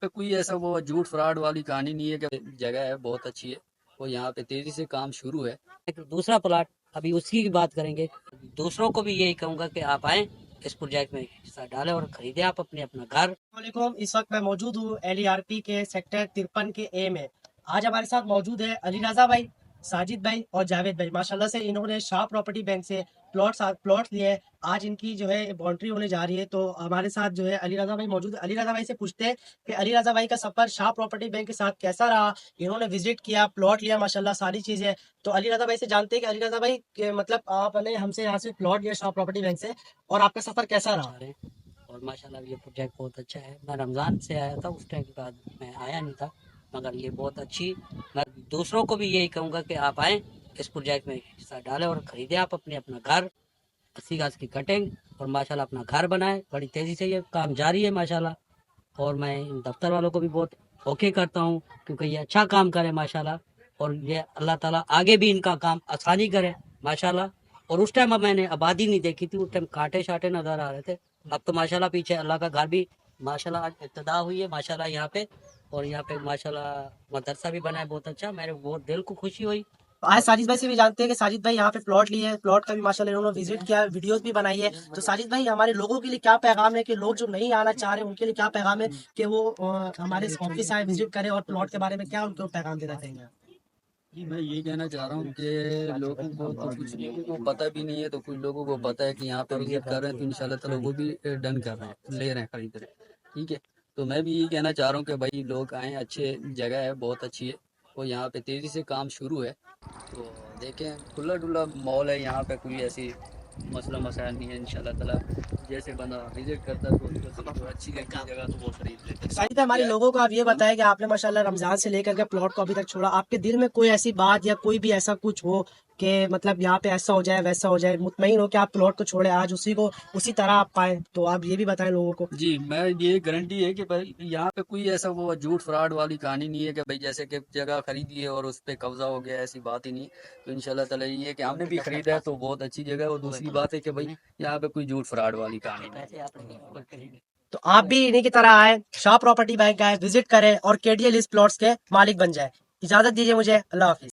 पे कोई ऐसा वो झूठ फ्रॉड वाली कहानी नहीं है कि जगह है बहुत अच्छी है और यहाँ पे तेजी से काम शुरू है। एक दूसरा प्लाट अभी उसी की बात करेंगे। दूसरों को भी यही कहूंगा कि आप आए इस प्रोजेक्ट में हिस्सा डालें और खरीदें आप अपना घर। वालेकुम, इस वक्त मैं मौजूद हूँ LERP के सेक्टर 53 के ए में। आज हमारे साथ मौजूद है अली रजा भाई, साजिद भाई और जावेद भाई। माशाल्लाह से इन्होंने शाह प्रॉपर्टी बैंक से प्लॉट लिए हैं। आज इनकी जो है बाउंड्री होने जा रही है, तो हमारे साथ जो है अली रजा भाई मौजूद है। अली रजा भाई से पूछते हैं कि अली रजा भाई का सफर शाह प्रॉपर्टी बैंक के साथ कैसा रहा। इन्होंने विजिट किया, प्लॉट लिया, माशाल्लाह सारी चीजें। तो अली रजा भाई से जानते हैं कि अली रजा भाई के मतलब आपने हमसे यहाँ से प्लॉट लिया शाह प्रॉपर्टी बैंक से, और आपका सफर कैसा रहा। और माशाल्लाह ये प्रोजेक्ट बहुत अच्छा है। मैं रमज़ान से आया था, उस टाइम के बाद मैं आया नहीं था, मगर ये बहुत अच्छी। मैं दूसरों को भी यही कहूँगा कि आप आएँ इस प्रोजेक्ट में हिस्सा डालें और ख़रीदें आप अपना घर। 80 गज की कटिंग और माशाल्लाह अपना घर बनाए। बड़ी तेज़ी से ये काम जारी है माशाल्लाह। और मैं इन दफ्तर वालों को भी बहुत ओके करता हूँ, क्योंकि ये अच्छा काम करे माशाल्लाह। और ये अल्लाह ताला आगे भी इनका काम आसानी करे माशाल्लाह। और उस टाइम मैंने आबादी नहीं देखी थी, उस टाइम कांटे शाटे नज़र आ रहे थे। अब तो माशाल्लाह पीछे अल्लाह का घर भी माशाल्लाह आज इब्तिदा हुई है माशाल्लाह यहाँ पे। और यहाँ पे माशाल्लाह मदरसा भी बना है बहुत अच्छा। मेरे बहुत दिल को खुशी हुई। आज साजिद भाई से भी जानते हैं कि साजिद भाई यहाँ पे प्लॉट लिए हैं, प्लॉट का भी माशाल्लाह इन्होंने विजिट किया, वीडियोस भी बनाई है। तो साजिद भाई हमारे लोगों के लिए क्या पैगाम है, कि लोग जो नहीं आना चाह रहे उनके लिए क्या पैगाम है कि वो हमारे ऑफिस आए, विजिट करें, और प्लॉट के बारे में क्या उनको पैगाम देना चाहेंगे। मैं ये कहना चाह रहा हूँ कि लोगों को तो कुछ लोगों को पता भी नहीं है, तो कुछ लोगों को पता है कि यहाँ पे विजिट कर रहे हैं, तो इंशाल्लाह ताला वो भी डन कर रहे हैं, ले रहे हैं, खरीद रहे हैं। ठीक है, तो मैं भी यही कहना चाह रहा हूँ कि भाई लोग आएँ, अच्छे जगह है बहुत अच्छी है और यहाँ पे तेज़ी से काम शुरू है। तो देखें, खुला डुला मॉल है यहाँ पे, कोई ऐसी मसला मसाइल नहीं है। इंशाल्लाह ताला जैसे बंदा विजिट करता है तो उसको जो अच्छी लगती है जगह तो वो खरीद लेते हैं। साजिद भाई हमारे लोगों को आप ये बताएं कि आपने माशाल्लाह रमजान से लेकर के प्लॉट को अभी तक छोड़ा, आपके दिल में कोई ऐसी बात या कोई भी ऐसा कुछ हो कि मतलब यहाँ पे ऐसा हो जाए वैसा हो जाए, मुतमईन हो कि आप प्लॉट को छोड़े, आज उसी को उसी तरह आप पाए, तो आप ये भी बताएं लोगों को। जी, मैं ये गारंटी है कि भाई यहाँ पे कोई ऐसा वो झूठ फ्रॉड वाली कहानी नहीं है कि भाई जैसे कि जगह खरीदी है और उस पे कब्जा हो गया, ऐसी बात ही नहीं। तो इंशाल्लाह ताला ये है कि हमने भी खरीदा है तो बहुत अच्छी जगह है, और दूसरी बात है कि भाई यहाँ पे कोई झूठ फ्रॉड वाली कहानी नहीं है। तो आप भी इन्हीं की तरह आए, शाह प्रॉपर्टी बैंक आए, विजिट करें और KDL इस प्लॉट्स के मालिक बन जाए। इजाजत दीजिए मुझे, अल्लाह हाफिज।